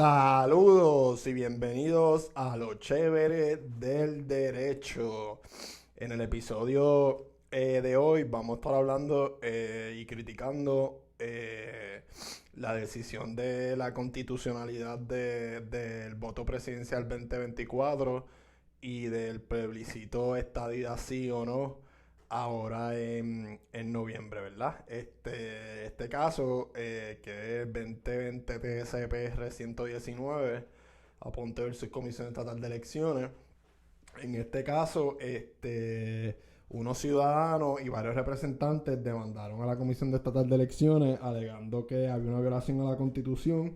Saludos y bienvenidos a lo chévere del derecho. En el episodio de hoy vamos a estar hablando y criticando la decisión de la constitucionalidad del voto presidencial 2024 y del plebiscito estadidad sí o no ahora en noviembre, ¿verdad? Este caso, que es 2020 TSPR 119, Aponte versus Comisión Estatal de Elecciones. En este caso, unos ciudadanos y varios representantes demandaron a la Comisión Estatal de Elecciones alegando que había una violación a la Constitución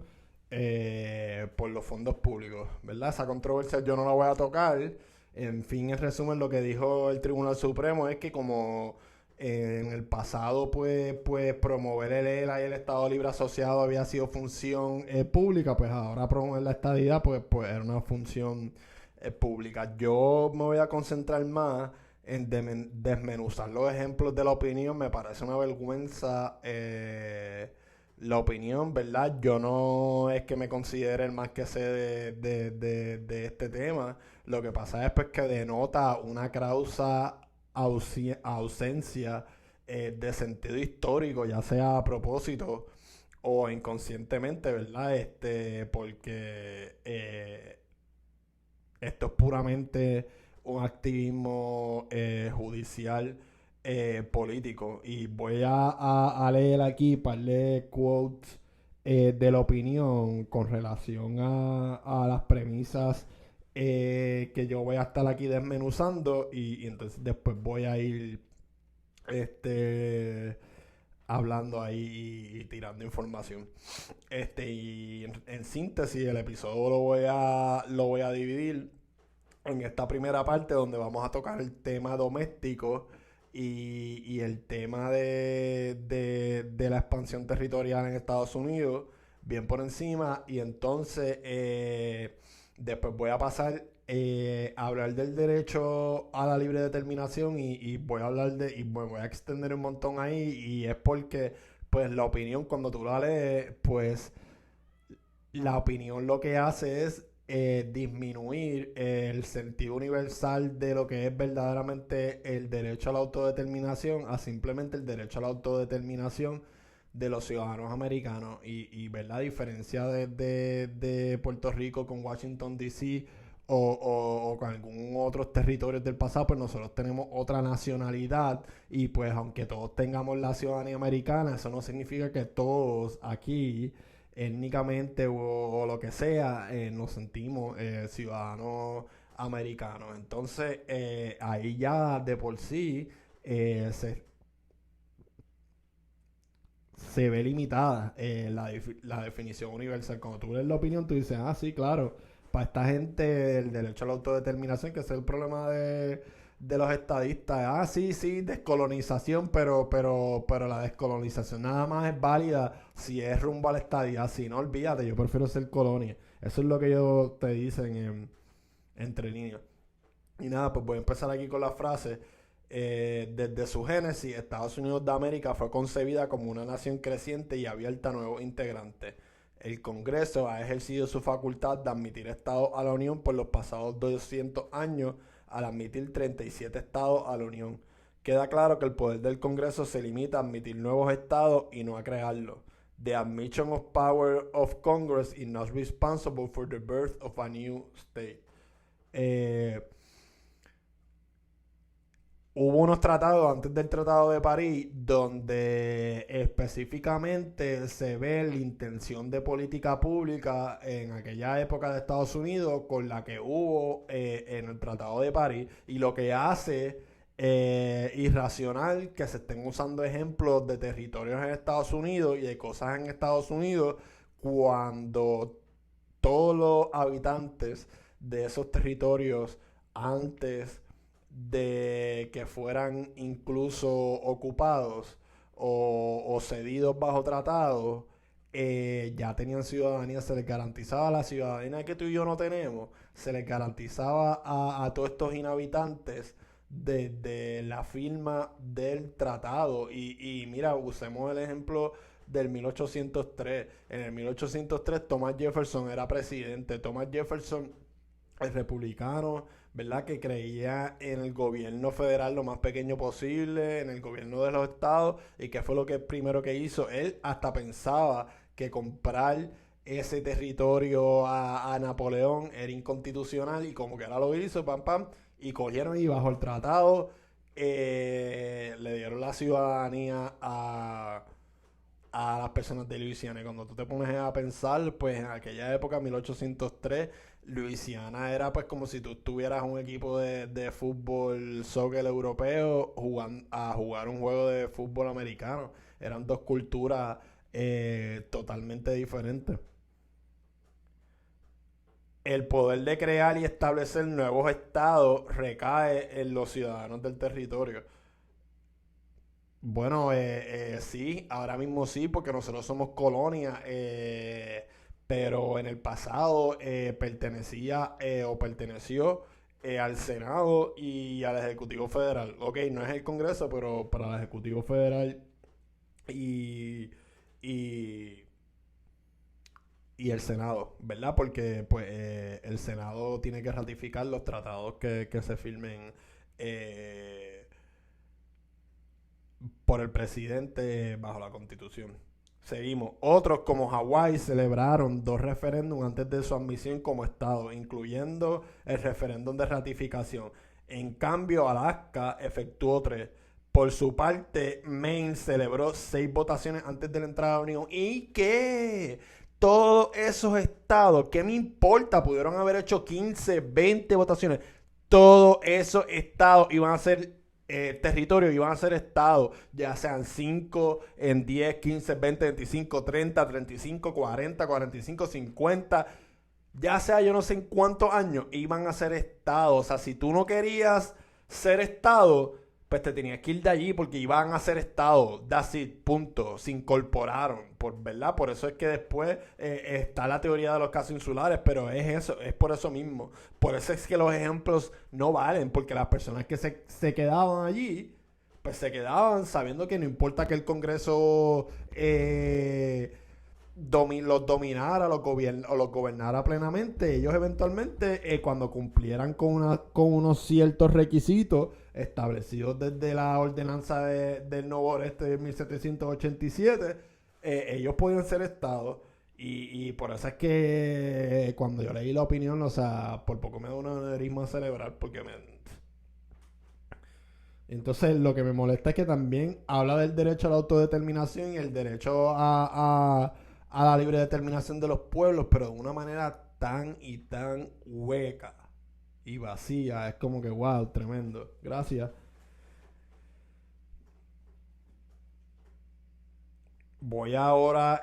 por los fondos públicos, ¿verdad? Esa controversia yo no la voy a tocar. En fin, en resumen, lo que dijo el Tribunal Supremo es que como en el pasado, pues promover el ELA y el Estado Libre Asociado había sido función pública, pues ahora promover la estadidad, pues era una función pública. Yo me voy a concentrar más en desmenuzar los ejemplos de la opinión. Me parece una vergüenza la opinión, ¿verdad? Yo no es que me considere el más que sé de este tema. Lo que pasa es pues que denota una causa ausencia de sentido histórico, ya sea a propósito o inconscientemente, ¿verdad? Porque esto es puramente un activismo judicial político. Y voy a leer aquí un par de quotes de la opinión con relación a las premisas que yo voy a estar aquí desmenuzando y entonces después voy a ir este hablando ahí y tirando información. Y en síntesis, el episodio lo voy a dividir en esta primera parte donde vamos a tocar el tema doméstico y el tema de la expansión territorial en Estados Unidos, bien por encima. Y entonces después voy a pasar a hablar del derecho a la libre determinación y voy a hablar y me voy a extender un montón ahí. Y es porque pues la opinión cuando tú la lees, pues la opinión lo que hace es disminuir el sentido universal de lo que es verdaderamente el derecho a la autodeterminación a simplemente el derecho a la autodeterminación de los ciudadanos americanos. Y ver la diferencia de Puerto Rico con Washington DC o con algunos otros territorios del pasado, pues nosotros tenemos otra nacionalidad y pues aunque todos tengamos la ciudadanía americana, eso no significa que todos aquí étnicamente o lo que sea, nos sentimos ciudadanos americanos. Entonces, ahí ya de por sí se ve limitada la definición universal. Cuando tú lees la opinión, tú dices, ah, sí, claro, para esta gente el derecho a la autodeterminación, que ese es el problema de los estadistas. Ah, sí, sí, descolonización, pero la descolonización nada más es válida si es rumbo a la estadía. Si no, olvídate, yo prefiero ser colonia. Eso es lo que ellos te dicen entre líneas. Y nada, pues voy a empezar aquí con la frase. Desde su génesis, Estados Unidos de América fue concebida como una nación creciente y abierta a nuevos integrantes. El Congreso ha ejercido su facultad de admitir estados a la Unión por los pasados 200 años al admitir 37 estados a la Unión. Queda claro que el poder del Congreso se limita a admitir nuevos estados y no a crearlos. The admission of power of Congress is not responsible for the birth of a new state. Eh, Hubo unos tratados antes del Tratado de París donde específicamente se ve la intención de política pública en aquella época de Estados Unidos con la que hubo en el Tratado de París y lo que hace irracional que se estén usando ejemplos de territorios en Estados Unidos y de cosas en Estados Unidos cuando todos los habitantes de esos territorios antes de que fueran incluso ocupados o cedidos bajo tratado, ya tenían ciudadanía, se les garantizaba la ciudadanía que tú y yo no tenemos, se les garantizaba a todos estos inhabitantes desde la firma del tratado. Y mira, usemos el ejemplo del 1803. En el 1803 Thomas Jefferson era presidente. Thomas Jefferson, el republicano, ¿verdad? Que creía en el gobierno federal lo más pequeño posible, en el gobierno de los estados. ¿Y qué fue lo que primero que hizo? Él hasta pensaba que comprar ese territorio a Napoleón era inconstitucional, y como que ahora lo hizo, pam, pam, y cogieron y bajo el tratado le dieron la ciudadanía a las personas de Luisiana. Y cuando tú te pones a pensar, pues en aquella época, 1803, Luisiana era pues como si tú tuvieras un equipo de fútbol, soccer europeo, a jugar un juego de fútbol americano. Eran dos culturas totalmente diferentes. El poder de crear y establecer nuevos estados recae en los ciudadanos del territorio. Bueno, sí, ahora mismo sí, porque nosotros somos colonia, pero en el pasado pertenecía o perteneció al Senado y al Ejecutivo Federal. Ok, no es el Congreso, pero para el Ejecutivo Federal y, y, y el Senado, ¿verdad? Porque pues el Senado tiene que ratificar los tratados que se firmen eh, por el presidente bajo la Constitución. Seguimos. Otros como Hawái celebraron dos referéndums antes de su admisión como Estado, incluyendo el referéndum de ratificación. En cambio, Alaska efectuó tres. Por su parte, Maine celebró seis votaciones antes de la entrada a la Unión. ¿Y qué? Todos esos estados, ¿qué me importa? Pudieron haber hecho 15, 20 votaciones. Todos esos estados iban a ser territorios, iban a ser estados, ya sean 5, en 10, 15, 20, 25, 30, 35, 40, 45, 50, ya sea yo no sé en cuántos años, iban a ser estados. O sea, si tú no querías ser estado, pues te tenías que ir de allí porque iban a ser estado. That's it, punto. Se incorporaron, ¿verdad? Por eso es que después está la teoría de los casos insulares, pero es eso, es por eso mismo. Por eso es que los ejemplos no valen, porque las personas que se quedaban allí, pues se quedaban sabiendo que no importa que el Congreso los dominara, o los gobernara plenamente, ellos eventualmente, cuando cumplieran con unos ciertos requisitos establecidos desde la ordenanza del Nuevo Oeste de 1787, ellos podían ser estados. Y por eso es que cuando yo leí la opinión, o sea, por poco me da un aneurisma cerebral, porque entonces lo que me molesta es que también habla del derecho a la autodeterminación y el derecho a la libre determinación de los pueblos, pero de una manera tan y tan hueca y vacía. Es como que, wow, tremendo. Gracias. Voy ahora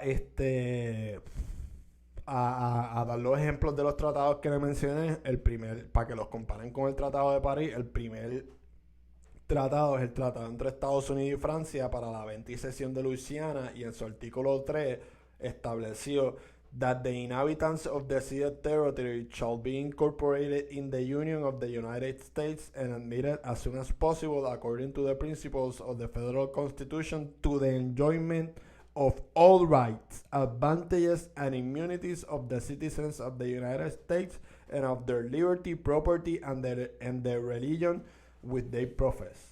a dar los ejemplos de los tratados que le mencioné. El primer, para que los comparen con el Tratado de París, el primer tratado es el tratado entre Estados Unidos y Francia para la venta y cesión de Luisiana, y en su artículo 3 estableció that the inhabitants of the ceded territory shall be incorporated in the Union of the United States and admitted as soon as possible according to the principles of the federal constitution to the enjoyment of all rights, advantages and immunities of the citizens of the United States and of their liberty, property and their religion with they profess.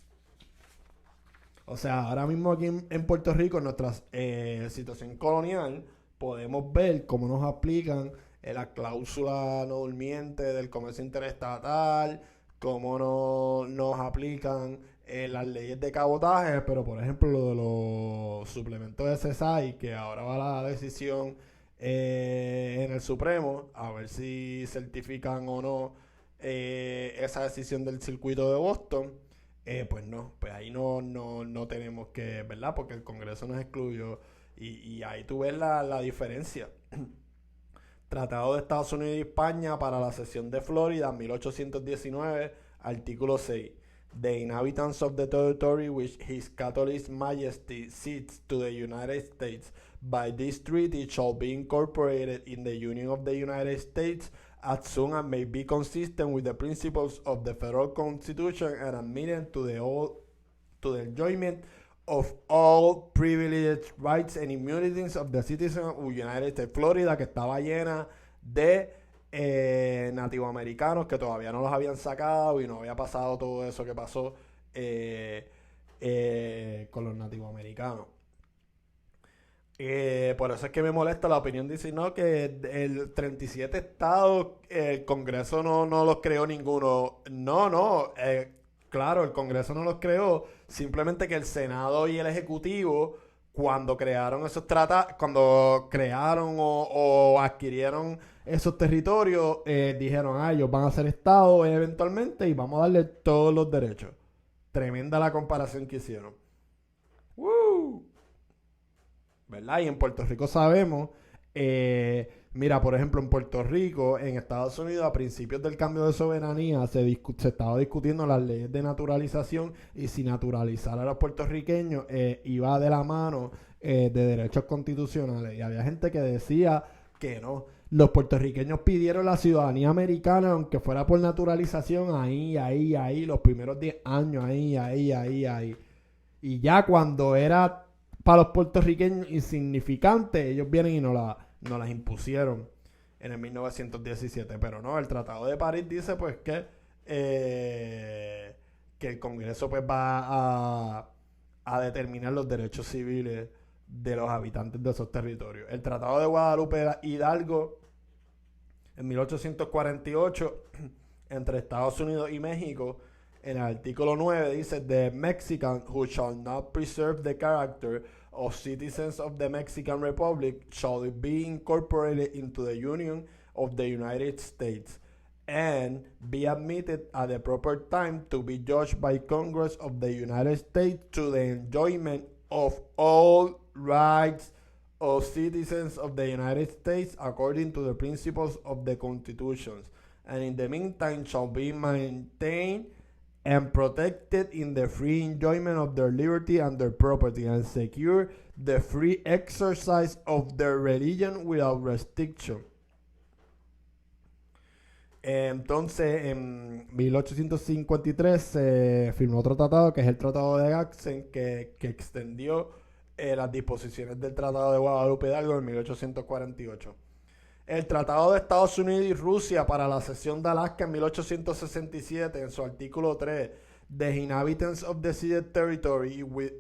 O sea, ahora mismo aquí en Puerto Rico, en nuestra situación colonial, podemos ver cómo nos aplican la cláusula no durmiente del comercio interestatal, cómo nos aplican las leyes de cabotaje, pero por ejemplo lo de los suplementos de CESAI, que ahora va la decisión en el Supremo, a ver si certifican o no esa decisión del circuito de Boston. Pues no, pues ahí no tenemos que, ¿verdad? Porque el Congreso nos excluyó, y ahí tú ves la diferencia. Tratado de Estados Unidos y España para la cesión de Florida, 1819, artículo 6. The inhabitants of the territory which His Catholic Majesty cedes to the United States by this treaty shall be incorporated in the Union of the United States as soon as may be consistent with the principles of the federal constitution and admitted to the enjoyment of all privileged rights and immunities of the citizens of United States. Florida, que estaba llena de nativoamericanos que todavía no los habían sacado y no había pasado todo eso que pasó con los nativoamericanos. Por eso es que me molesta la opinión de decir, no, que el 37 estados, el Congreso no los creó ninguno. No, claro, el Congreso no los creó, simplemente que el Senado y el Ejecutivo, cuando crearon esos tratados, cuando crearon o adquirieron esos territorios, dijeron, ellos van a ser estados eventualmente y vamos a darle todos los derechos. Tremenda la comparación que hicieron. ¡Woo! ¿Verdad? Y en Puerto Rico sabemos, mira, por ejemplo, en Puerto Rico, en Estados Unidos, a principios del cambio de soberanía, se estaba discutiendo las leyes de naturalización y si naturalizar a los puertorriqueños iba de la mano de derechos constitucionales. Y había gente que decía que no. Los puertorriqueños pidieron la ciudadanía americana, aunque fuera por naturalización, ahí, los primeros 10 años, ahí. Y ya cuando era para los puertorriqueños insignificante, ellos vienen y nos las impusieron en el 1917. Pero no, el Tratado de París dice pues que el Congreso pues va a determinar los derechos civiles de los habitantes de esos territorios. El Tratado de Guadalupe Hidalgo en 1848 entre Estados Unidos y México, en el artículo 9 dice: The Mexican who shall not preserve the character of citizens of the Mexican Republic shall be incorporated into the Union of the United States and be admitted at the proper time to be judged by Congress of the United States to the enjoyment of all rights of citizens of the United States according to the principles of the Constitution, and in the meantime shall be maintained and protected in the free enjoyment of their liberty and their property, and secure the free exercise of their religion without restriction. Entonces, en 1853 se firmó otro tratado, que es el Tratado de Gadsden, que extendió las disposiciones del Tratado de Guadalupe Hidalgo en 1848. El Tratado de Estados Unidos y Rusia para la cesión de Alaska en 1867, en su artículo 3, the inhabitants of the ceded territory, with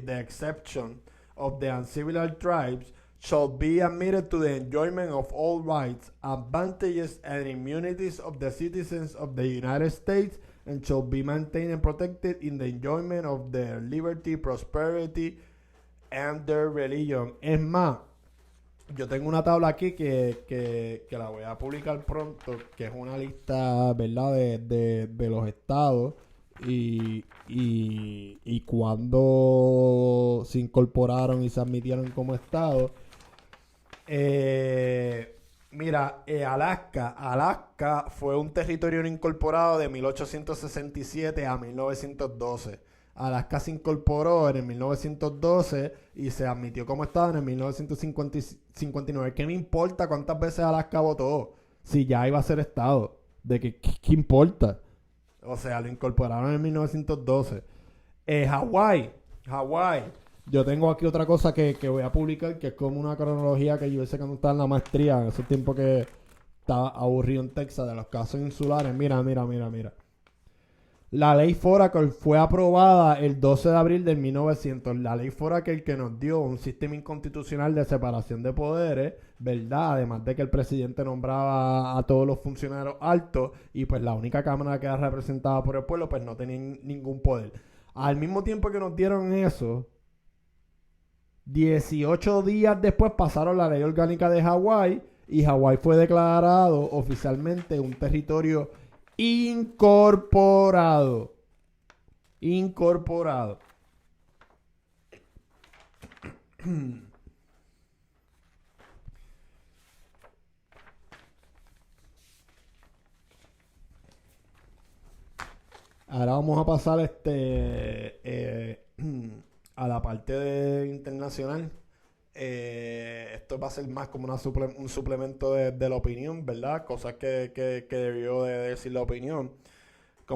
the exception of the uncivilized tribes, shall be admitted to the enjoyment of all rights, advantages, and immunities of the citizens of the United States, and shall be maintained and protected in the enjoyment of their liberty, prosperity, and their religion. Es más, yo tengo una tabla aquí que la voy a publicar pronto, que es una lista, ¿verdad?, de los estados y cuando se incorporaron y se admitieron como estado. Mira, Alaska fue un territorio no incorporado de 1867 a 1912. Alaska se incorporó en el 1912 y se admitió como estado en el 1959. ¿Qué me importa cuántas veces Alaska votó? Si ya iba a ser estado. ¿Qué importa? O sea, lo incorporaron en 1912. Hawái. Yo tengo aquí otra cosa que voy a publicar, que es como una cronología que yo hice cuando estaba en la maestría, en ese tiempo que estaba aburrido en Texas, de los casos insulares. Mira. La ley Foraker fue aprobada el 12 de abril del 1900. La ley Foraker que nos dio un sistema inconstitucional de separación de poderes, ¿verdad? Además de que el presidente nombraba a todos los funcionarios altos y pues la única cámara que era representada por el pueblo pues no tenía ningún poder. Al mismo tiempo que nos dieron eso, 18 días después pasaron la ley orgánica de Hawái y Hawái fue declarado oficialmente un territorio incorporado. Ahora vamos a pasar a la parte internacional. Esto va a ser más como un suplemento de la opinión, ¿verdad? Cosas que debió de decir la opinión.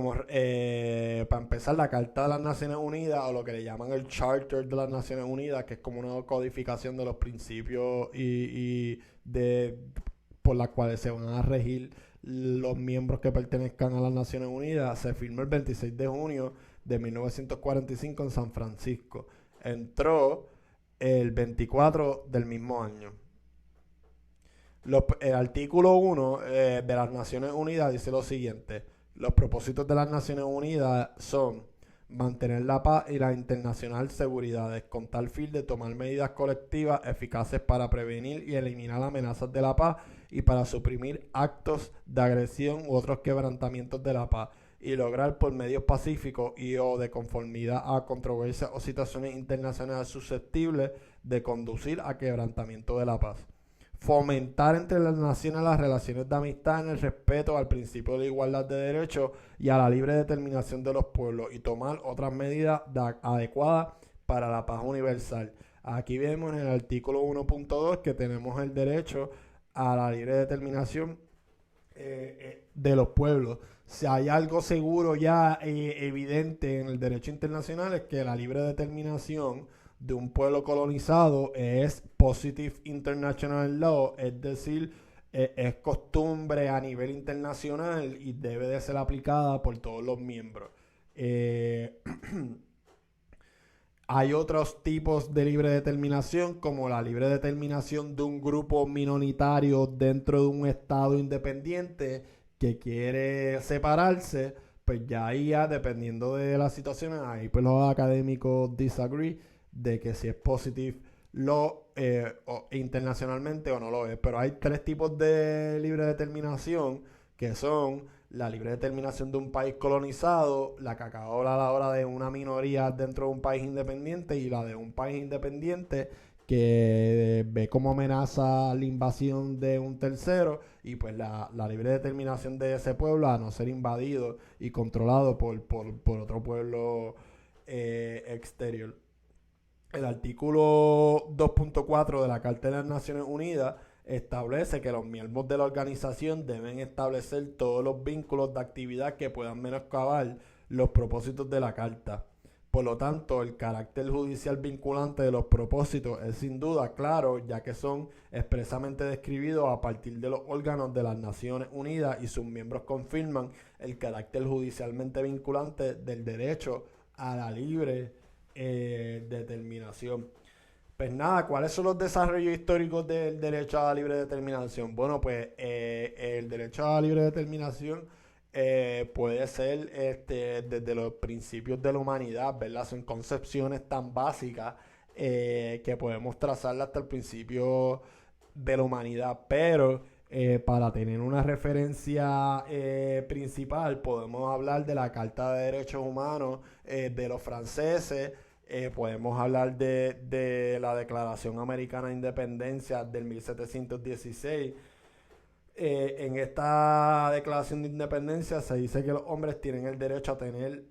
Para empezar, la Carta de las Naciones Unidas, o lo que le llaman el Charter de las Naciones Unidas, que es como una codificación de los principios por las cuales se van a regir los miembros que pertenezcan a las Naciones Unidas, se firmó el 26 de junio de 1945 en San Francisco. Entró el 24 del mismo año. El artículo 1 de las Naciones Unidas dice lo siguiente: los propósitos de las Naciones Unidas son mantener la paz y la internacional seguridad, con tal fin de tomar medidas colectivas eficaces para prevenir y eliminar amenazas de la paz y para suprimir actos de agresión u otros quebrantamientos de la paz, y lograr por medios pacíficos y o de conformidad a controversias o situaciones internacionales susceptibles de conducir a quebrantamiento de la paz. Fomentar entre las naciones las relaciones de amistad en el respeto al principio de la igualdad de derechos y a la libre determinación de los pueblos, y tomar otras medidas adecuadas para la paz universal. Aquí vemos en el artículo 1.2 que tenemos el derecho a la libre determinación de los pueblos. Si hay algo seguro ya evidente en el derecho internacional, es que la libre determinación de un pueblo colonizado es positive international law, es decir, es costumbre a nivel internacional y debe de ser aplicada por todos los miembros. Hay otros tipos de libre determinación, como la libre determinación de un grupo minoritario dentro de un estado independiente que quiere separarse. Pues ya ahí, dependiendo de las situaciones, ahí pues los académicos disagree de que si es positive law internacionalmente o no lo es. Pero hay tres tipos de libre determinación, que son la libre determinación de un país colonizado, la que acaba a la hora de una minoría dentro de un país independiente, y la de un país independiente que ve como amenaza la invasión de un tercero, y pues la libre determinación de ese pueblo a no ser invadido y controlado por otro pueblo exterior. El artículo 2.4 de la Carta de las Naciones Unidas establece que los miembros de la organización deben establecer todos los vínculos de actividad que puedan menoscabar los propósitos de la Carta. Por lo tanto, el carácter judicial vinculante de los propósitos es sin duda claro, ya que son expresamente describidos a partir de los órganos de las Naciones Unidas, y sus miembros confirman el carácter judicialmente vinculante del derecho a la libre determinación. Pues nada, ¿cuáles son los desarrollos históricos del derecho a la libre determinación? Bueno, pues el derecho a la libre determinación puede ser desde los principios de la humanidad, ¿verdad? Son concepciones tan básicas que podemos trazarlas hasta el principio de la humanidad, pero para tener una referencia principal podemos hablar de la Carta de Derechos Humanos de los franceses. Podemos hablar de la Declaración Americana de Independencia del 1716. En esta Declaración de Independencia se dice que los hombres tienen el derecho a tener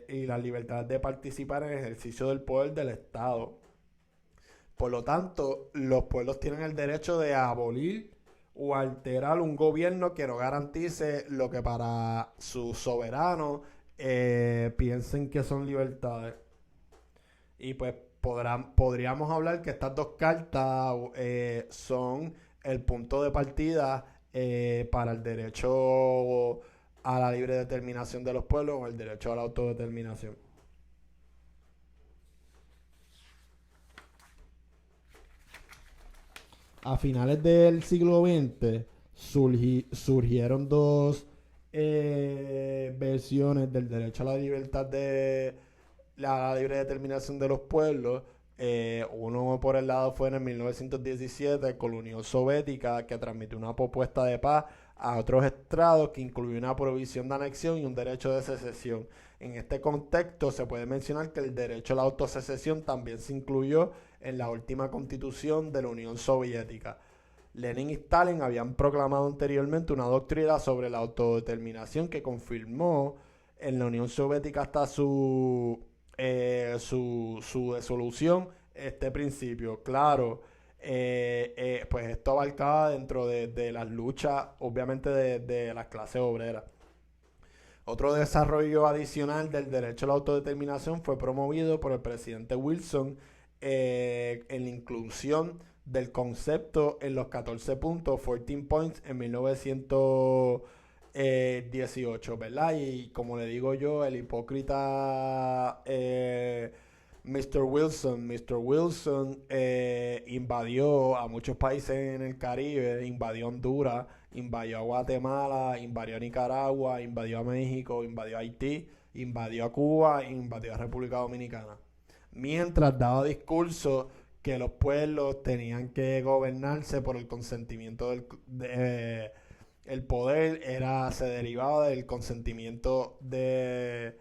y la libertad de participar en el ejercicio del poder del Estado. Por lo tanto, los pueblos tienen el derecho de abolir o alterar un gobierno que no garantice lo que para sus soberanos piensen que son libertades. Y pues podríamos hablar que estas dos cartas son el punto de partida para el derecho a la libre determinación de los pueblos, o el derecho a la autodeterminación. A finales del siglo XX surgieron dos versiones del derecho a la libertad de la libre determinación de los pueblos. Uno por el lado fue en el 1917 con la Unión Soviética, que transmitió una propuesta de paz a otros estados que incluía una prohibición de anexión y un derecho de secesión. En este contexto se puede mencionar que el derecho a la autosecesión también se incluyó en la última constitución de la Unión Soviética. Lenin y Stalin habían proclamado anteriormente una doctrina sobre la autodeterminación que confirmó en la Unión Soviética hasta su desolución este principio. Claro, pues esto abarcaba dentro de las luchas, obviamente, de las clases obreras. Otro desarrollo adicional del derecho a la autodeterminación fue promovido por el presidente Wilson en la inclusión del concepto en los 14 puntos, 14 points, en 1918, ¿verdad? Y como le digo yo, el hipócrita Mr. Wilson invadió a muchos países en el Caribe, invadió Honduras, invadió a Guatemala, invadió a Nicaragua, invadió a México, invadió a Haití, invadió a Cuba, invadió a República Dominicana. Mientras daba discursos que los pueblos tenían que gobernarse por el consentimiento el poder se derivaba del consentimiento de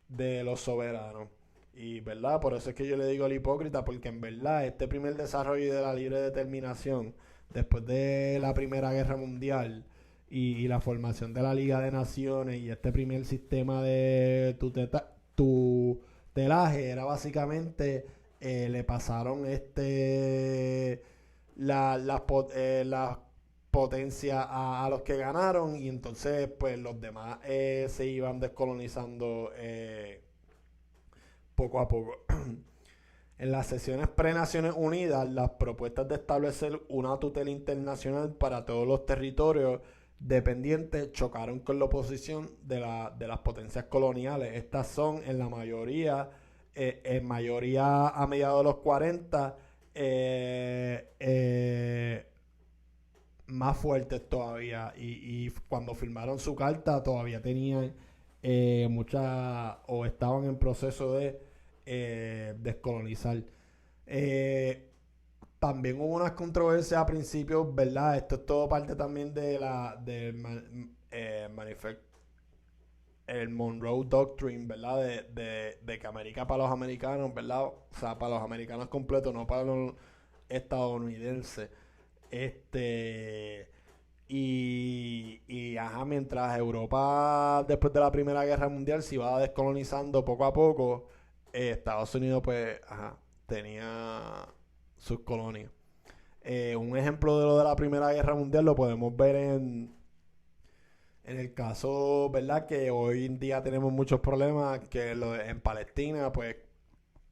los soberanos. Y verdad, por eso es que yo le digo al hipócrita, porque en verdad este primer desarrollo de la libre determinación, después de la Primera Guerra Mundial y la formación de la Liga de Naciones y este primer sistema de tutelaje, era básicamente, le pasaron las potencias a los que ganaron, y entonces pues los demás se iban descolonizando poco a poco. En las sesiones pre-Naciones Unidas, las propuestas de establecer una tutela internacional para todos los territorios dependientes chocaron con la oposición de las potencias coloniales. Estas son en mayoría a mediados de los 40, más fuertes todavía. Y cuando firmaron su carta todavía tenían muchas, o estaban en proceso de descolonizar. También hubo unas controversias a principios, ¿verdad? Esto es todo parte también el Monroe Doctrine, ¿verdad? De que América para los americanos, ¿verdad? O sea, para los americanos completos, no para los estadounidenses. Mientras Europa, después de la Primera Guerra Mundial, se iba descolonizando poco a poco, Estados Unidos, pues, tenía sus colonias. Un ejemplo de lo de la Primera Guerra Mundial lo podemos ver en el caso, ¿verdad? Que hoy en día tenemos muchos problemas, que en Palestina, pues,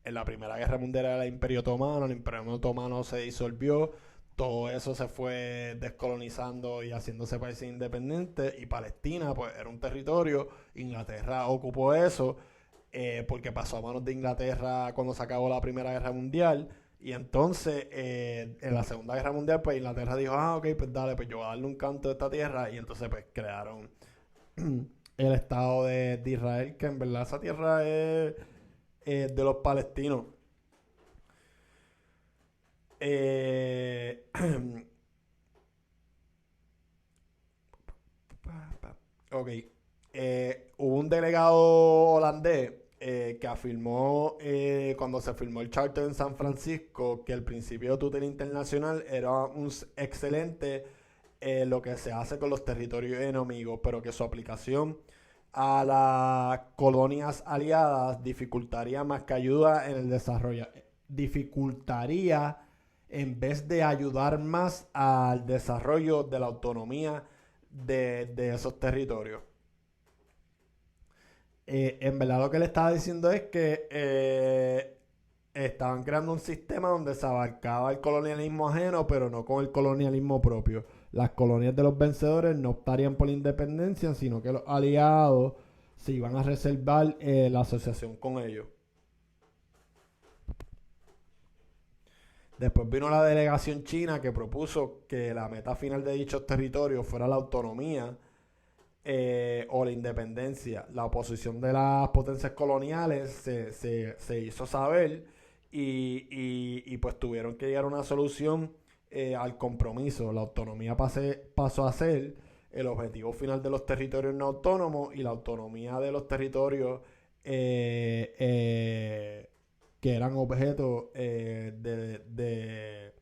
en la Primera Guerra Mundial era el Imperio Otomano se disolvió, todo eso se fue descolonizando y haciéndose países independientes, y Palestina, pues, era un territorio. Inglaterra ocupó eso, porque pasó a manos de Inglaterra cuando se acabó la Primera Guerra Mundial. Y entonces, en la Segunda Guerra Mundial, pues Inglaterra dijo, ok, pues dale, pues yo voy a darle un canto de esta tierra. Y entonces, pues crearon el Estado de Israel, que en verdad esa tierra es de los palestinos. Ok. Hubo un delegado holandés que afirmó, cuando se firmó el Charter en San Francisco, que el principio de tutela internacional era excelente lo que se hace con los territorios enemigos, pero que su aplicación a las colonias aliadas dificultaría más que ayuda en el desarrollo. Dificultaría en vez de ayudar más al desarrollo de la autonomía de esos territorios. En verdad lo que le estaba diciendo es que estaban creando un sistema donde se abarcaba el colonialismo ajeno, pero no con el colonialismo propio. Las colonias de los vencedores no optarían por la independencia, sino que los aliados se iban a reservar la asociación con ellos. Después vino la delegación china, que propuso que la meta final de dichos territorios fuera la autonomía o la independencia. La oposición de las potencias coloniales se hizo saber, pues tuvieron que llegar a una solución al compromiso. La autonomía pasó a ser el objetivo final de los territorios no autónomos, y la autonomía de los territorios que eran objeto de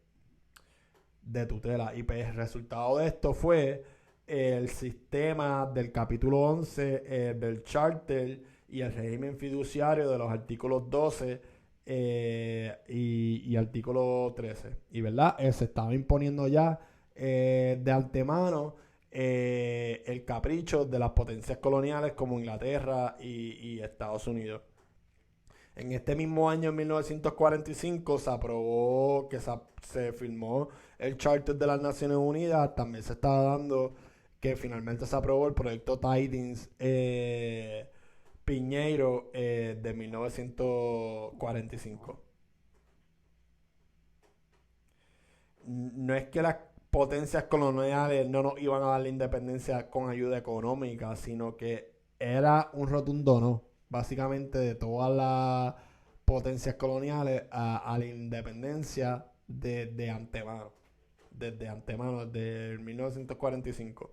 tutela. Y pues el resultado de esto fue el sistema del capítulo 11 del Charter y el régimen fiduciario de los artículos 12 y artículo 13. Y verdad, se estaba imponiendo ya de antemano el capricho de las potencias coloniales como Inglaterra y Estados Unidos. En este mismo año, en 1945, se aprobó se firmó el Charter de las Naciones Unidas. También se estaba dando que finalmente se aprobó el proyecto Tidings Piñeiro de 1945. No es que las potencias coloniales no nos iban a dar la independencia con ayuda económica, sino que era un rotundo no, básicamente de todas las potencias coloniales a la independencia de antemano, desde antemano, desde 1945.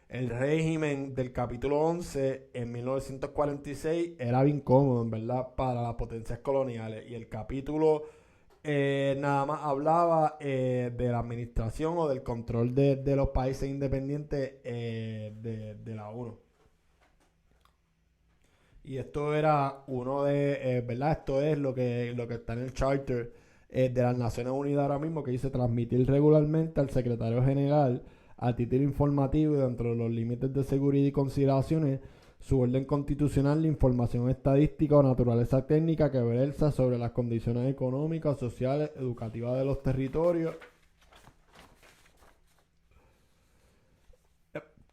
El régimen del capítulo 11 en 1946 era bien cómodo, en verdad, para las potencias coloniales. Y el capítulo nada más hablaba de la administración o del control de los países independientes de la ONU. Y esto era uno de, ¿verdad? Esto es lo que está en el Charter de las Naciones Unidas ahora mismo, que dice transmitir regularmente al secretario general a título informativo y dentro de los límites de seguridad y consideraciones su orden constitucional la información estadística o naturaleza técnica que versa sobre las condiciones económicas, sociales, educativas de los territorios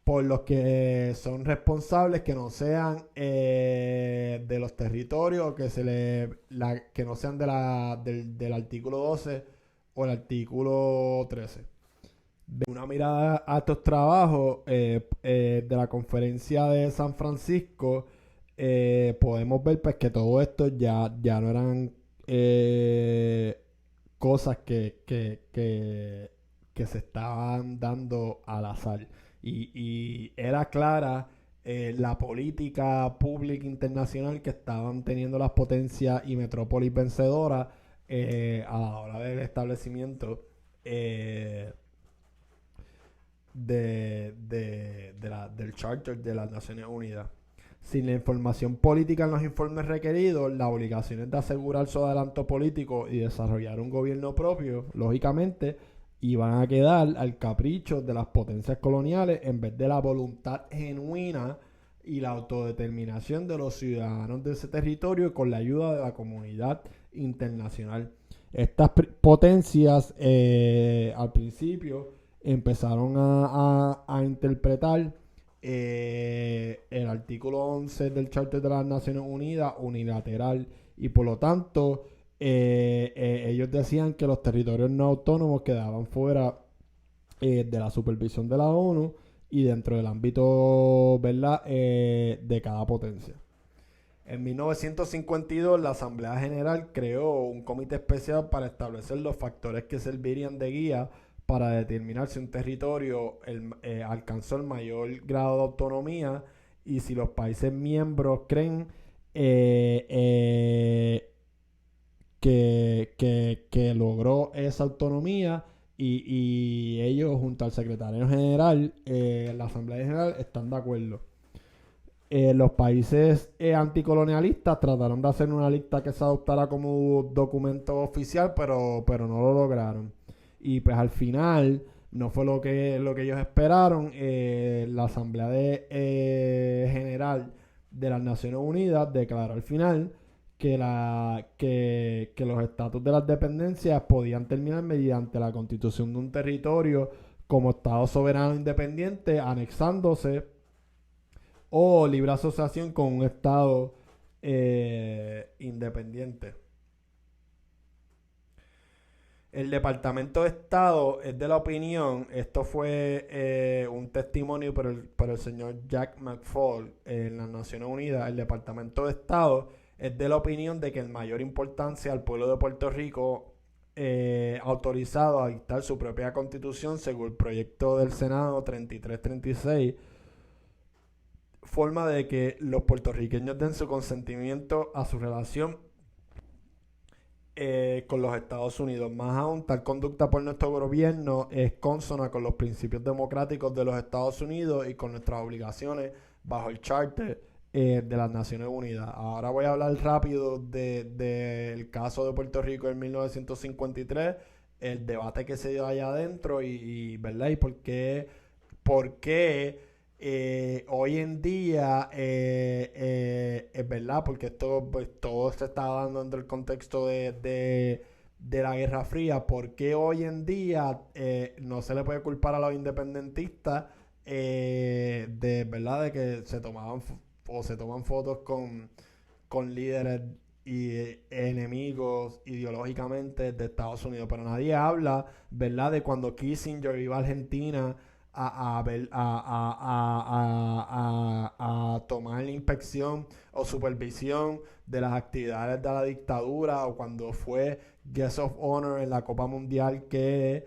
por los que son responsables, que no sean de los territorios, que no sean del artículo 12 o el artículo 13. De una mirada a estos trabajos de la conferencia de San Francisco, podemos ver pues que todo esto ya no eran cosas que se estaban dando al azar. Y era clara la política pública internacional que estaban teniendo las potencias y metrópolis vencedoras a la hora del establecimiento del Charter de las Naciones Unidas. Sin la información política en los informes requeridos, las obligaciones de asegurar su adelanto político y desarrollar un gobierno propio, lógicamente, iban a quedar al capricho de las potencias coloniales en vez de la voluntad genuina y la autodeterminación de los ciudadanos de ese territorio con la ayuda de la comunidad internacional. Estas potencias al principio empezaron a interpretar el artículo 11 del Charter de las Naciones Unidas unilateral y por lo tanto ellos decían que los territorios no autónomos quedaban fuera de la supervisión de la ONU y dentro del ámbito, ¿verdad?, de cada potencia. En 1952 la Asamblea General creó un comité especial para establecer los factores que servirían de guía para determinar si un territorio alcanzó el mayor grado de autonomía y si los países miembros creen que logró esa autonomía y ellos junto al secretario general, la Asamblea General, están de acuerdo. Los países anticolonialistas trataron de hacer una lista que se adoptara como documento oficial, pero no lo lograron. Y pues al final no fue lo que ellos esperaron. La Asamblea General de las Naciones Unidas declaró al final que los estatus de las dependencias podían terminar mediante la constitución de un territorio como Estado soberano independiente, anexándose o libre asociación con un Estado independiente. El Departamento de Estado es de la opinión, esto fue un testimonio por el señor Jack McFall en las Naciones Unidas. El Departamento de Estado es de la opinión de que el mayor importancia al pueblo de Puerto Rico autorizado a dictar su propia constitución según el proyecto del Senado 3336, forma de que los puertorriqueños den su consentimiento a su relación con los Estados Unidos. Más aún, tal conducta por nuestro gobierno es consona con los principios democráticos de los Estados Unidos y con nuestras obligaciones bajo el Charter de las Naciones Unidas. Ahora voy a hablar rápido del caso de Puerto Rico en 1953, el debate que se dio allá adentro ¿verdad? Y por qué por qué hoy en día, es verdad, porque esto pues, todo se está dando dentro del contexto de la Guerra Fría, por qué hoy en día no se le puede culpar a los independentistas de verdad de que se tomaban o se toman fotos con líderes y enemigos ideológicamente de Estados Unidos, pero nadie habla, ¿verdad?, de cuando Kissinger iba a Argentina a tomar la inspección o supervisión de las actividades de la dictadura, o cuando fue Guest of Honor en la Copa Mundial que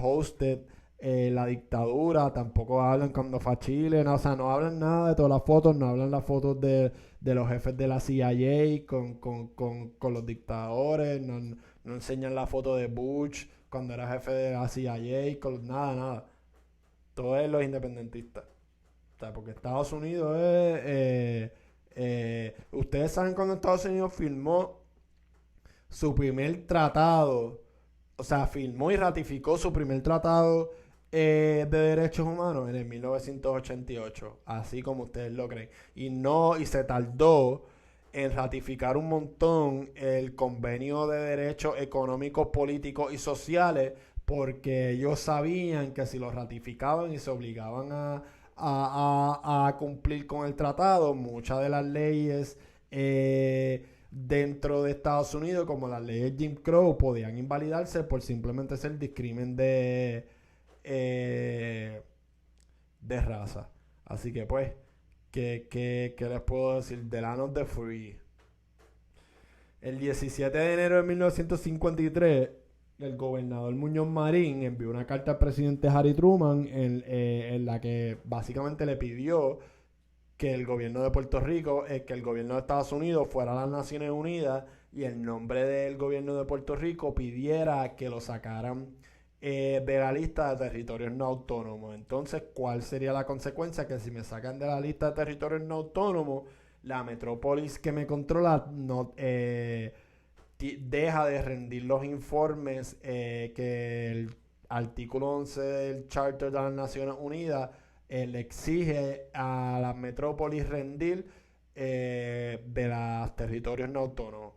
hosted la dictadura. Tampoco hablan cuando fue a Chile, no, o sea, no hablan nada de todas las fotos, no hablan las fotos de los jefes de la CIA con los dictadores, no enseñan la foto de Bush cuando era jefe de la CIA, nada. Todo es los independentistas. O sea, porque Estados Unidos es... ustedes saben cuando Estados Unidos firmó su primer tratado, o sea, firmó y ratificó su primer tratado de derechos humanos en el 1988, así como ustedes lo creen. Y se tardó en ratificar un montón el convenio de derechos económicos, políticos y sociales, porque ellos sabían que si lo ratificaban y se obligaban a cumplir con el tratado, muchas de las leyes dentro de Estados Unidos, como las leyes Jim Crow, podían invalidarse por simplemente ser discrimen de raza. Así que pues, ¿qué les puedo decir? The Land of the Free. El 17 de enero de 1953, el gobernador Muñoz Marín envió una carta al presidente Harry Truman en la que básicamente le pidió que el gobierno de Puerto Rico, que el gobierno de Estados Unidos fuera a las Naciones Unidas y en nombre del gobierno de Puerto Rico pidiera que lo sacaran de la lista de territorios no autónomos. Entonces, ¿cuál sería la consecuencia? Que si me sacan de la lista de territorios no autónomos, la metrópolis que me controla no deja de rendir los informes que el artículo 11 del Charter de las Naciones Unidas le exige a las metrópolis rendir de los territorios no autónomos.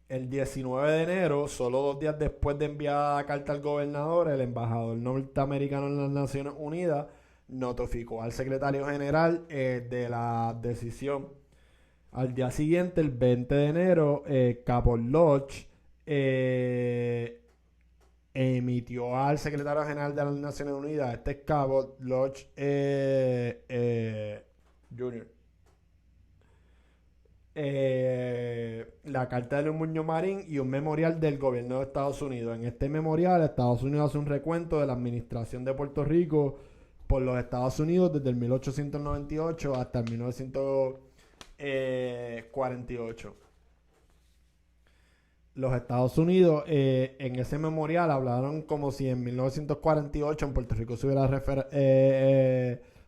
El 19 de enero, solo 2 días después de enviar la carta al gobernador, el embajador norteamericano en las Naciones Unidas notificó al secretario general de la decisión. Al día siguiente, el 20 de enero, Cabot Lodge emitió al secretario general de las Naciones Unidas, este es Cabot Lodge Jr., la carta de Muñoz Marín y un memorial del gobierno de Estados Unidos. En este memorial, Estados Unidos hace un recuento de la administración de Puerto Rico por los Estados Unidos desde el 1898 hasta el 1948. Los Estados Unidos en ese memorial hablaron como si en 1948 en Puerto Rico se hubiera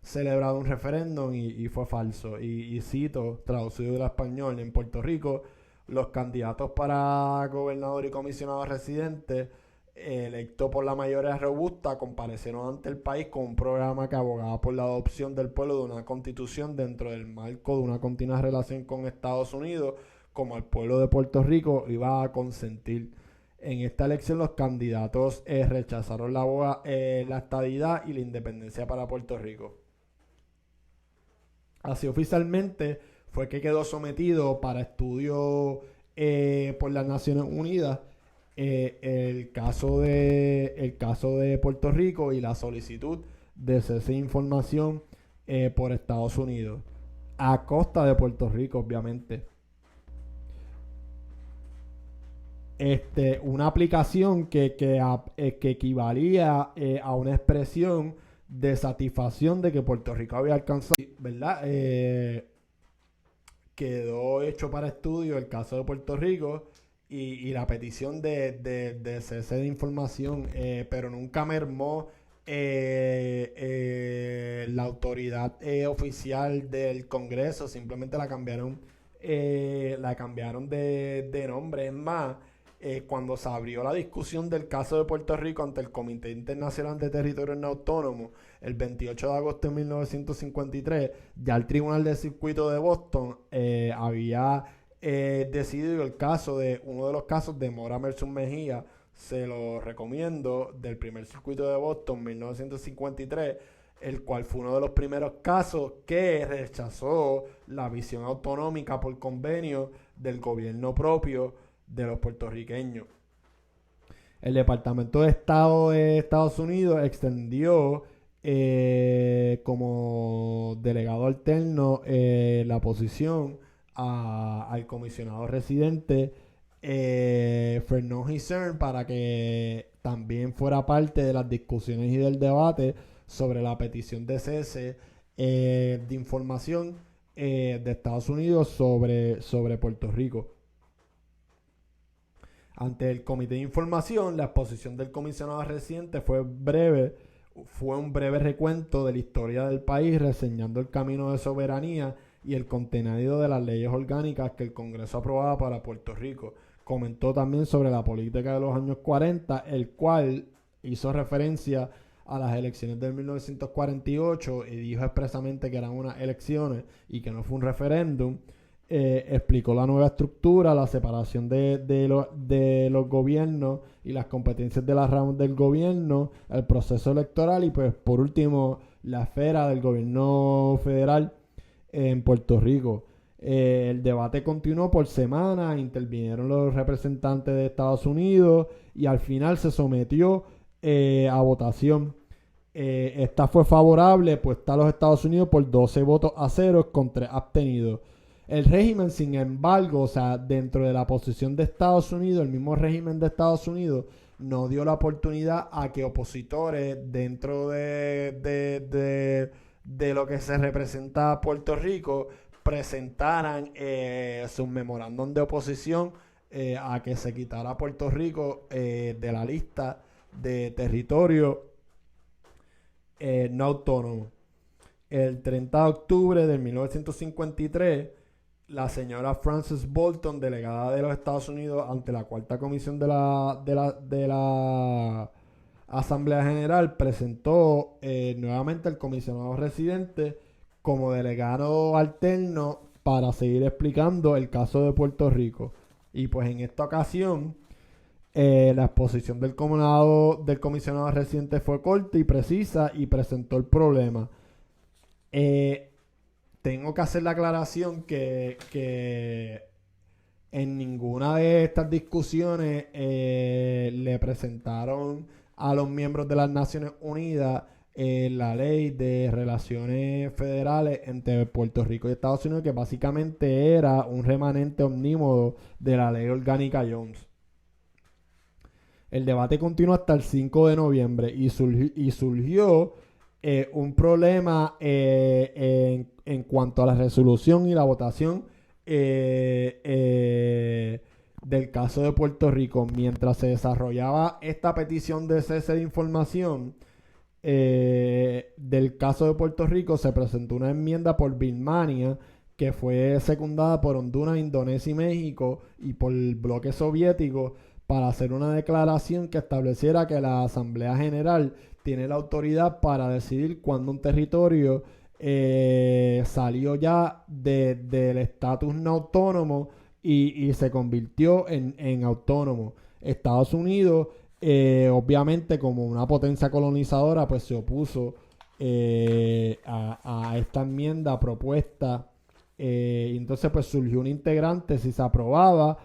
celebrado un referéndum y fue falso. Y cito, traducido del español: en Puerto Rico, los candidatos para gobernador y comisionado residente electos por la mayoría robusta comparecieron ante el país con un programa que abogaba por la adopción del pueblo de una constitución dentro del marco de una continua relación con Estados Unidos, como el pueblo de Puerto Rico iba a consentir. En esta elección los candidatos rechazaron la estadidad y la independencia para Puerto Rico. Así oficialmente fue que quedó sometido para estudio por las Naciones Unidas el caso de Puerto Rico y la solicitud de cese de información por Estados Unidos, a costa de Puerto Rico, obviamente. Una aplicación que equivalía a una expresión de satisfacción de que Puerto Rico había alcanzado, ¿verdad? Quedó hecho para estudio el caso de Puerto Rico y la petición de cese de información, pero nunca mermó la autoridad oficial del Congreso. Simplemente la cambiaron de nombre. Es más, cuando se abrió la discusión del caso de Puerto Rico ante el Comité Internacional de Territorios No Autónomos, el 28 de agosto de 1953, ya el Tribunal del Circuito de Boston había decidido el caso de uno de los casos de Mora versus Mejía. Se lo recomiendo, del primer circuito de Boston 1953, el cual fue uno de los primeros casos que rechazó la visión autonómica por convenio del gobierno propio de los puertorriqueños. El Departamento de Estado de Estados Unidos extendió como delegado alterno la posición al comisionado residente Fernand Hissern para que también fuera parte de las discusiones y del debate sobre la petición de cese de información de Estados Unidos sobre Puerto Rico. Ante el Comité de Información, la exposición del comisionado residente fue un breve recuento de la historia del país, reseñando el camino de soberanía y el contenido de las leyes orgánicas que el Congreso aprobaba para Puerto Rico. Comentó también sobre la política de los años 40, el cual hizo referencia a las elecciones de 1948 y dijo expresamente que eran unas elecciones y que no fue un referéndum. Explicó la nueva estructura, la separación de los gobiernos y las competencias de las ramas del gobierno, el proceso electoral y pues por último la esfera del gobierno federal en Puerto Rico. El debate continuó por semanas, intervinieron los representantes de Estados Unidos y al final se sometió a votación. Esta fue favorable, pues está los Estados Unidos por 12 votos a 0 con 3 abstenidos. El régimen, sin embargo, o sea, dentro de la posición de Estados Unidos, el mismo régimen de Estados Unidos no dio la oportunidad a que opositores dentro de lo que se representa a Puerto Rico presentaran sus memorándum de oposición a que se quitara Puerto Rico de la lista de territorio no autónomo. El 30 de octubre de 1953, la señora Frances Bolton, delegada de los Estados Unidos ante la Cuarta Comisión de la Asamblea General, presentó nuevamente al comisionado residente como delegado alterno para seguir explicando el caso de Puerto Rico. Y pues en esta ocasión la exposición del comisionado residente fue corta y precisa y presentó el problema. Tengo que hacer la aclaración que en ninguna de estas discusiones le presentaron a los miembros de las Naciones Unidas la ley de relaciones federales entre Puerto Rico y Estados Unidos, que básicamente era un remanente omnímodo de la ley orgánica Jones. El debate continuó hasta el 5 de noviembre y surgió un problema en cuanto a la resolución y la votación del caso de Puerto Rico. Mientras se desarrollaba esta petición de cese de información del caso de Puerto Rico, se presentó una enmienda por Birmania que fue secundada por Honduras, Indonesia y México y por el bloque soviético para hacer una declaración que estableciera que la Asamblea General tiene la autoridad para decidir cuándo un territorio salió ya del estatus no autónomo y se convirtió en autónomo. Estados Unidos, obviamente como una potencia colonizadora, pues se opuso a esta enmienda propuesta. Entonces pues surgió un integrante, si se aprobaba,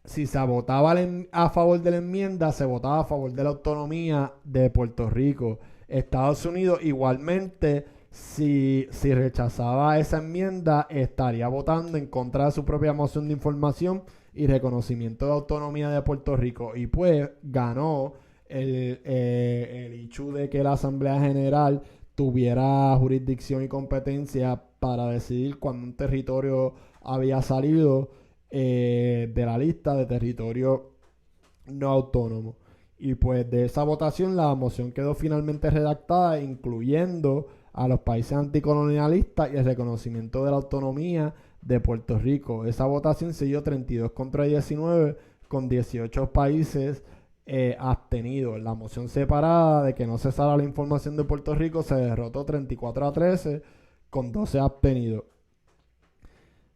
si se votaba a favor de la enmienda, se votaba a favor de la autonomía de Puerto Rico. Estados Unidos igualmente, si rechazaba esa enmienda, estaría votando en contra de su propia moción de información y reconocimiento de autonomía de Puerto Rico. Y pues ganó el hecho de que la Asamblea General tuviera jurisdicción y competencia para decidir cuando un territorio había salido de la lista de territorio no autónomo. Y pues de esa votación la moción quedó finalmente redactada, incluyendo a los países anticolonialistas y el reconocimiento de la autonomía de Puerto Rico. Esa votación se dio 32 contra 19 con 18 países abstenidos. La moción separada de que no cesara la información de Puerto Rico se derrotó 34-13 con 12 abstenidos.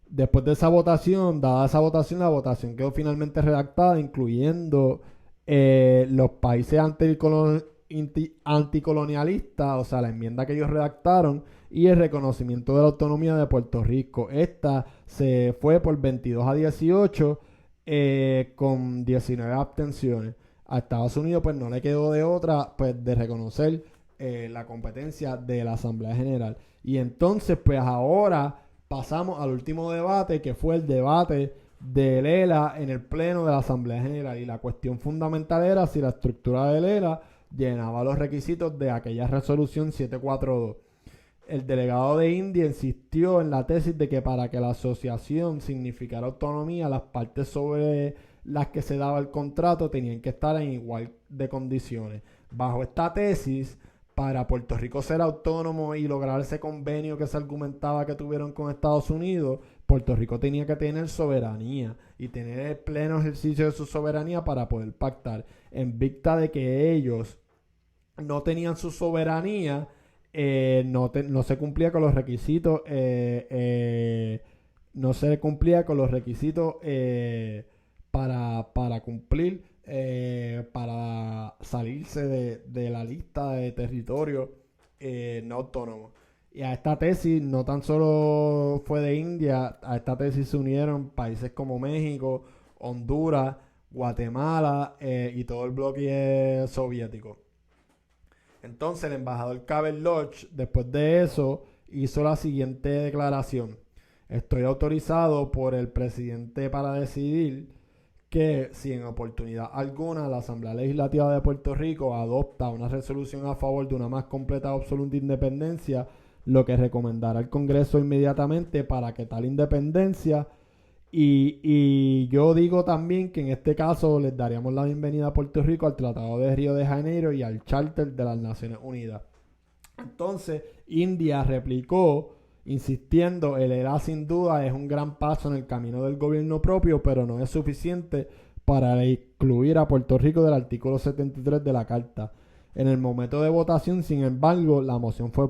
Después de esa votación, dada esa votación, la votación quedó finalmente redactada, incluyendo los países anticolonialistas, o sea, la enmienda que ellos redactaron, y el reconocimiento de la autonomía de Puerto Rico. Esta se fue por 22-18 con 19 abstenciones. A Estados Unidos pues no le quedó de otra pues de reconocer la competencia de la Asamblea General. Y entonces pues ahora pasamos al último debate, que fue el debate del ELA en el pleno de la Asamblea General. Y la cuestión fundamental era si la estructura del ELA llenaba los requisitos de aquella resolución 742. El delegado de India insistió en la tesis de que para que la asociación significara autonomía, las partes sobre las que se daba el contrato tenían que estar en igual de condiciones. Bajo esta tesis, para Puerto Rico ser autónomo y lograr ese convenio que se argumentaba que tuvieron con Estados Unidos, Puerto Rico tenía que tener soberanía y tener el pleno ejercicio de su soberanía para poder pactar. En vista de que ellos no tenían su soberanía, no se cumplía con los requisitos, no se cumplía con los requisitos para cumplir, para salirse de la lista de territorios no autónomos. Y a esta tesis no tan solo fue de India, a esta tesis se unieron países como México, Honduras, Guatemala y todo el bloque soviético. Entonces el embajador Cabell Lodge, después de eso, hizo la siguiente declaración: estoy autorizado por el presidente para decidir que si en oportunidad alguna la Asamblea Legislativa de Puerto Rico adopta una resolución a favor de una más completa y absoluta independencia, lo que recomendará el Congreso inmediatamente para que tal independencia, y yo digo también que en este caso les daríamos la bienvenida a Puerto Rico al Tratado de Río de Janeiro y al Charter de las Naciones Unidas. Entonces India replicó insistiendo, el ELA sin duda es un gran paso en el camino del gobierno propio, pero no es suficiente para excluir a Puerto Rico del artículo 73 de la Carta. En el momento de votación, sin embargo, la moción fue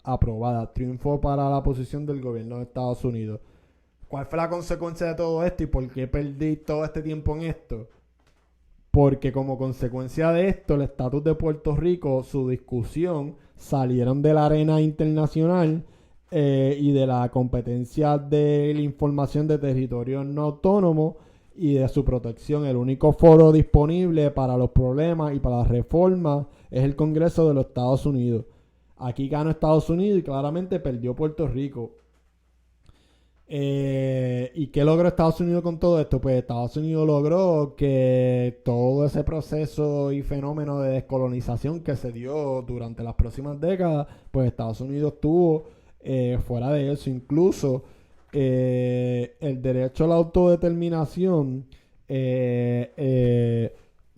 aprobada. Triunfo para la posición del gobierno de Estados Unidos. ¿Cuál fue la consecuencia de todo esto y por qué perdí todo este tiempo en esto? Porque como consecuencia de esto, el estatus de Puerto Rico, su discusión, salieron de la arena internacional y de la competencia de la información de territorios no autónomos y de su protección. El único foro disponible para los problemas y para las reformas es el Congreso de los Estados Unidos. Aquí ganó Estados Unidos y claramente perdió Puerto Rico. ¿Y qué logró Estados Unidos con todo esto? Pues Estados Unidos logró que todo ese proceso y fenómeno de descolonización que se dio durante las próximas décadas, pues Estados Unidos tuvo fuera de eso. Incluso el derecho a la autodeterminación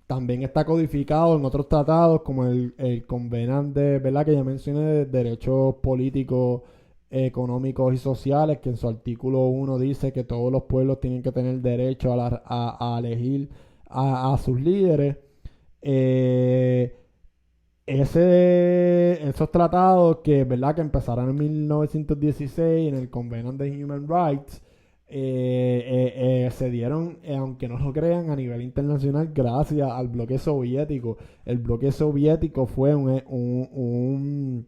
también está codificado en otros tratados como el Covenant de, ¿verdad?, que ya mencioné, de derechos políticos, económicos y sociales, que en su artículo 1 dice que todos los pueblos tienen que tener derecho a elegir a sus líderes. Esos tratados que, ¿verdad?, que empezaron en 1916 en el Covenant de Human Rights, se dieron, aunque no lo crean, a nivel internacional gracias al bloque soviético. El bloque soviético fue un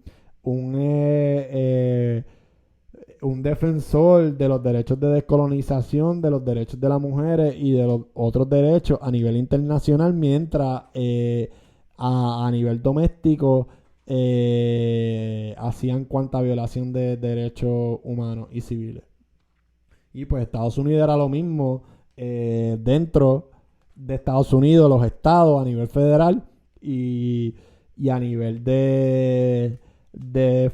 defensor de los derechos de descolonización, de los derechos de las mujeres y de los otros derechos a nivel internacional, mientras a nivel doméstico hacían cuanta violación de derechos humanos y civiles. Y pues Estados Unidos era lo mismo, dentro de Estados Unidos, los estados a nivel federal y a nivel de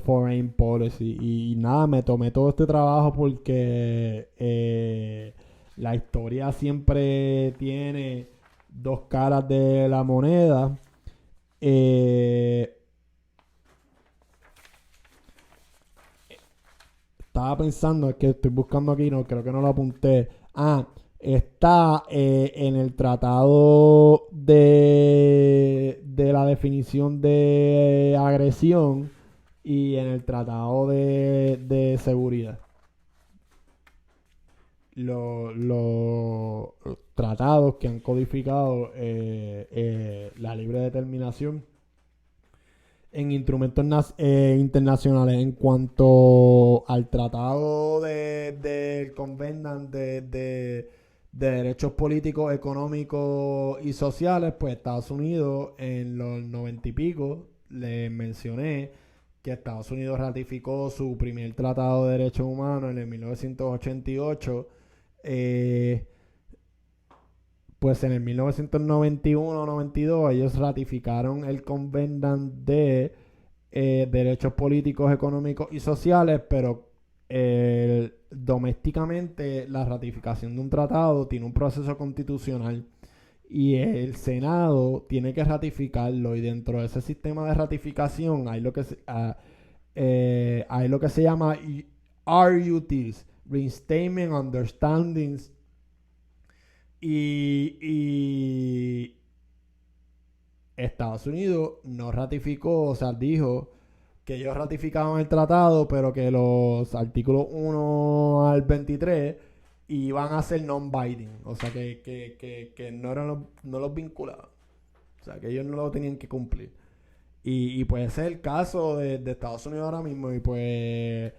foreign policy. Y nada, me tomé todo este trabajo porque la historia siempre tiene dos caras de la moneda. estaba pensando, es que estoy buscando aquí, no creo que no lo apunté. Está en el tratado de la definición de agresión y en el tratado de seguridad. Los tratados que han codificado la libre determinación en instrumentos internacionales. En cuanto al tratado del Convenant de derechos políticos, económicos y sociales, pues Estados Unidos en los 90 y pico, les mencioné que Estados Unidos ratificó su primer tratado de derechos humanos en el 1988. Pues en el 1991-92 ellos ratificaron el Convenant de derechos políticos, económicos y sociales, pero domésticamente la ratificación de un tratado tiene un proceso constitucional y el Senado tiene que ratificarlo, y dentro de ese sistema de ratificación hay lo que se llama RUTs, Reinstatement Understandings, y Estados Unidos no ratificó, o sea, dijo que ellos ratificaban el tratado, pero que los artículos 1 al 23 iban a ser non-binding, o sea, que no los vinculaban, o sea, que ellos no lo tenían que cumplir. Y pues ese es el caso de Estados Unidos ahora mismo, y pues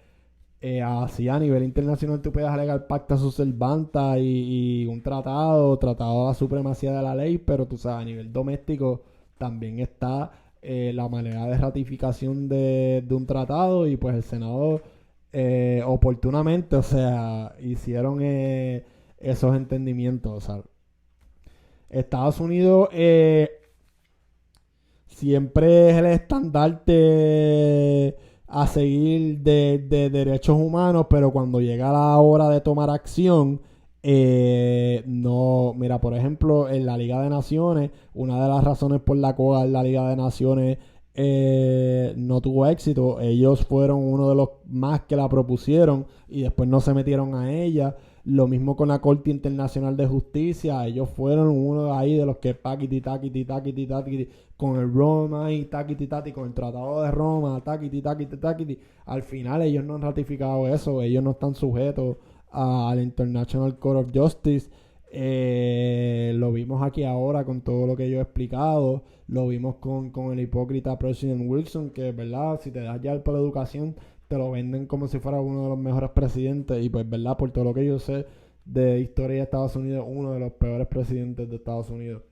así a nivel internacional tú puedes alegar pacta subservanta y un tratado de la supremacía de la ley, pero tú sabes, a nivel doméstico también está la manera de ratificación de un tratado, y pues el Senado oportunamente, o sea, hicieron esos entendimientos. O sea, Estados Unidos siempre es el estandarte a seguir de derechos humanos, pero cuando llega la hora de tomar acción, no, mira, por ejemplo, en la Liga de Naciones, una de las razones por la cual la Liga de Naciones no tuvo éxito, ellos fueron uno de los más que la propusieron y después no se metieron a ella. Lo mismo con la Corte Internacional de Justicia, ellos fueron uno de ahí de los que taquiti, con el Roma y taquiti, con el Tratado de Roma, taquiti. Al final ellos no han ratificado eso, ellos no están sujetos al International Court of Justice. Lo vimos aquí ahora con todo lo que yo he explicado, lo vimos con el hipócrita President Wilson, que verdad, si te das ya por la educación, te lo venden como si fuera uno de los mejores presidentes, y pues verdad, por todo lo que yo sé de historia de Estados Unidos, uno de los peores presidentes de Estados Unidos.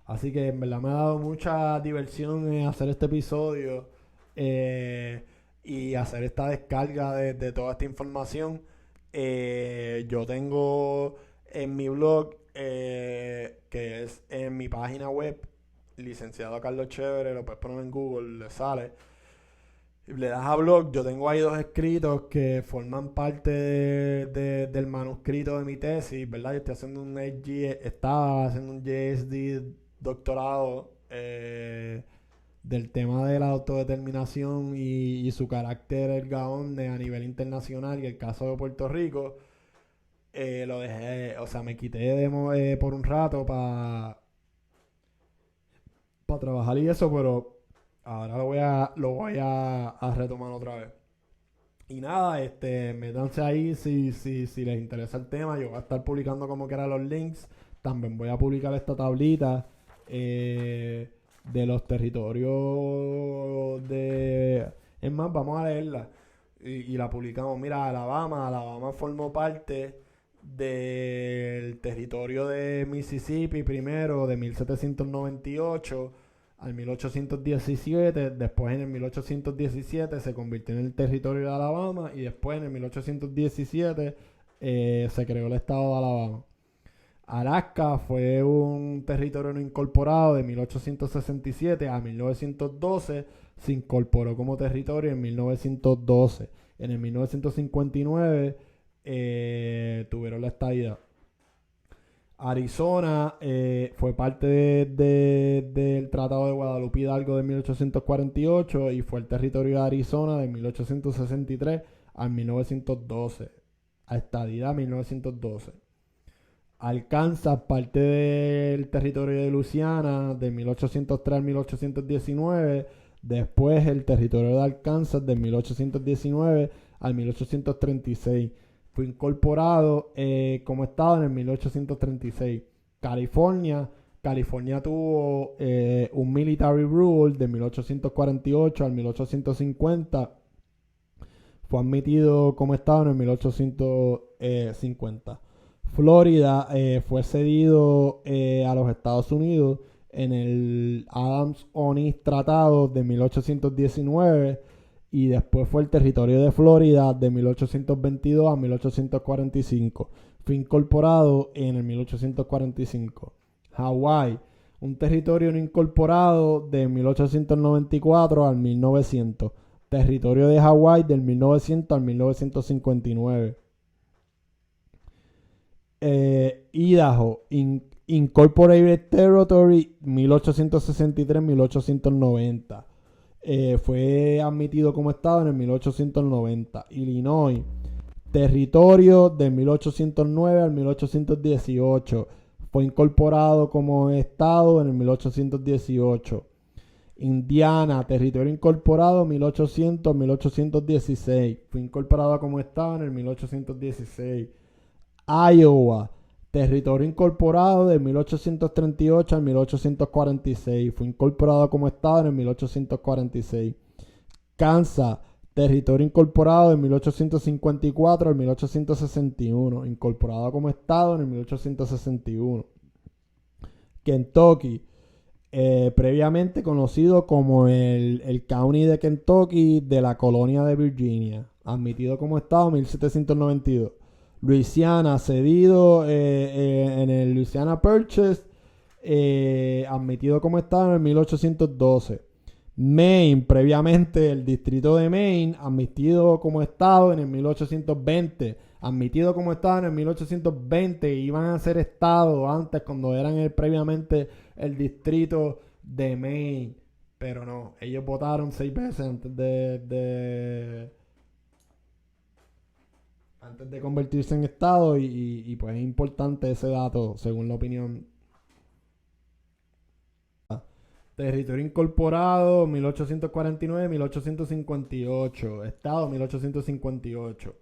Así que en verdad me ha dado mucha diversión hacer este episodio y hacer esta descarga de toda esta información. Yo tengo en mi blog, que es en mi página web, licenciado Carlos Chévere, lo puedes poner en Google, le sale. Le das a blog, yo tengo ahí 2 escritos que forman parte del manuscrito de mi tesis, ¿verdad? Yo estaba haciendo un JSD doctorado del tema de la autodeterminación y su carácter ergaonde a nivel internacional y el caso de Puerto Rico. Lo dejé, o sea, me quité por un rato para trabajar y eso, pero ahora lo voy a retomar otra vez. Y nada, métanse ahí si les interesa el tema. Yo voy a estar publicando como quiera los links. También voy a publicar esta tablita de los territorios de... Es más, vamos a leerla y la publicamos. Mira, Alabama formó parte del territorio de Mississippi primero, de 1798 al 1817, después en el 1817 se convirtió en el territorio de Alabama, y después en el 1817 se creó el estado de Alabama. Alaska fue un territorio no incorporado de 1867 a 1912, se incorporó como territorio en 1912. En el 1959 tuvieron la estadidad. Arizona fue parte del Tratado de Guadalupe Hidalgo de 1848 y fue el territorio de Arizona de 1863 al 1912. A estadidad 1912. Arkansas, parte del territorio de Luisiana, de 1803 al 1819. Después el territorio de Arkansas, de 1819 al 1836. Fue incorporado como estado en el 1836. California tuvo un military rule de 1848 al 1850. Fue admitido como estado en el 1850. Florida fue cedido a los Estados Unidos en el Adams-Onis Tratado de 1819 y después fue el territorio de Florida de 1822 a 1845. Fue incorporado en el 1845. Hawái, un territorio no incorporado de 1894 al 1900. Territorio de Hawái del 1900 al 1959. Idaho, Incorporated Territory 1863-1890. Fue admitido como estado en el 1890. Illinois, territorio de 1809 al 1818. Fue incorporado como estado en el 1818. Indiana, territorio incorporado 1800-1816. Fue incorporado como estado en el 1816. Iowa, territorio incorporado de 1838 al 1846. Fue incorporado como estado en el 1846. Kansas, territorio incorporado de 1854 al 1861. Incorporado como estado en el 1861. Kentucky, previamente conocido como el County de Kentucky de la colonia de Virginia. Admitido como estado en 1792. Luisiana, cedido en el Louisiana Purchase, admitido como estado en el 1812. Maine, previamente el distrito de Maine, admitido como estado en el 1820. Admitido como estado en el 1820, iban a ser estado antes cuando eran previamente el distrito de Maine. Pero no, ellos votaron 6 veces antes de convertirse en estado y pues es importante ese dato según la opinión. Territorio incorporado 1849-1858. Estado 1858.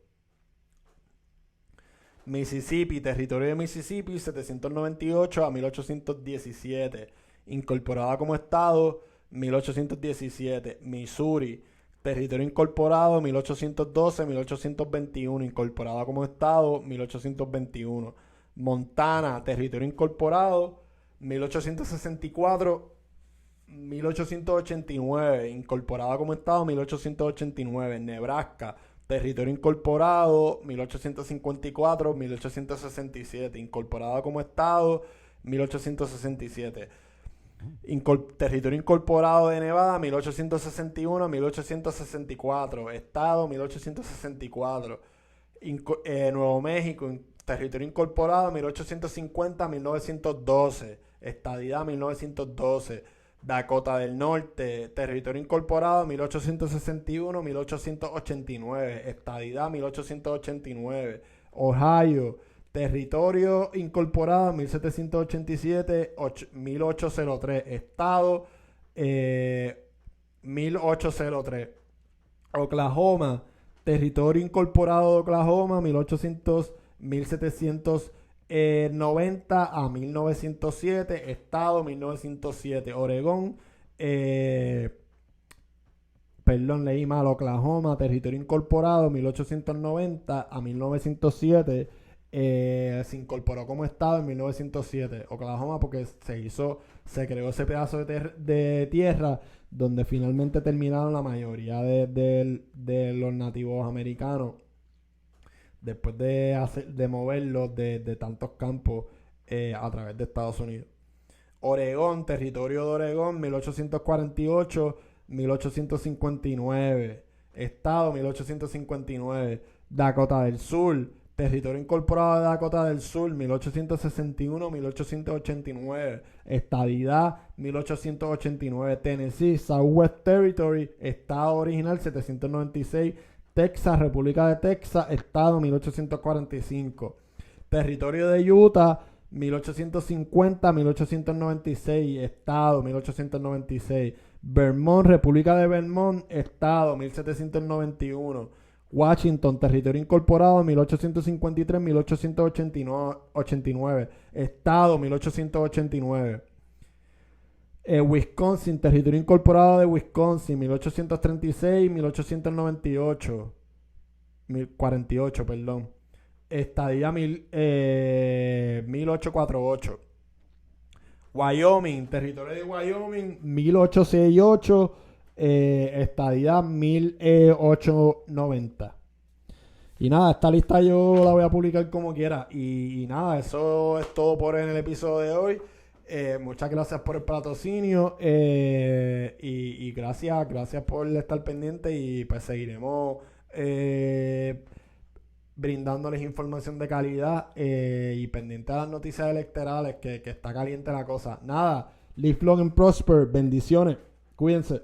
Mississippi, territorio de Mississippi 798 a 1817. Incorporada como estado 1817. Missouri, territorio incorporado 1812-1821, incorporada como estado 1821. Montana, territorio incorporado 1864-1889, incorporada como estado 1889. Nebraska, territorio incorporado 1854-1867, incorporada como estado 1867. Territorio incorporado de Nevada 1861 a 1864. Estado 1864. Nuevo México, territorio incorporado 1850 a 1912. Estadidad 1912. Dakota del Norte, territorio incorporado 1861 a 1889. Estadidad 1889. Ohio, territorio incorporado 1787-1803. Estado 1803. Oklahoma, territorio incorporado de Oklahoma 1790 a 1907. Estado 1907. Oregón, leí mal. Oklahoma, territorio incorporado 1890 a 1907. Se incorporó como estado en 1907. Oklahoma porque se creó ese pedazo de tierra donde finalmente terminaron la mayoría de los nativos americanos después de moverlos de tantos campos a través de Estados Unidos. Oregón, territorio de Oregón 1848-1859. Estado 1859. Dakota del Sur, territorio incorporado de Dakota del Sur 1861-1889. Estadidad 1889. Tennessee, Southwest Territory, estado original 796. Texas, República de Texas, estado 1845. Territorio de Utah, 1850-1896, estado 1896. Vermont, República de Vermont, estado 1791. Washington, territorio incorporado, 1853-1889, estado 1889. Wisconsin, territorio incorporado de Wisconsin, 1836-1898, 1048, perdón. Estadía 1848. Wyoming, territorio de Wyoming, 1868, estadía 1890. Y nada, esta lista yo la voy a publicar como quiera. Y nada, eso es todo por en el episodio de hoy. Muchas gracias por el patrocinio y gracias por estar pendiente y pues seguiremos brindándoles información de calidad y pendiente a las noticias electorales que está caliente la cosa. Nada, live long and prosper, bendiciones, cuídense.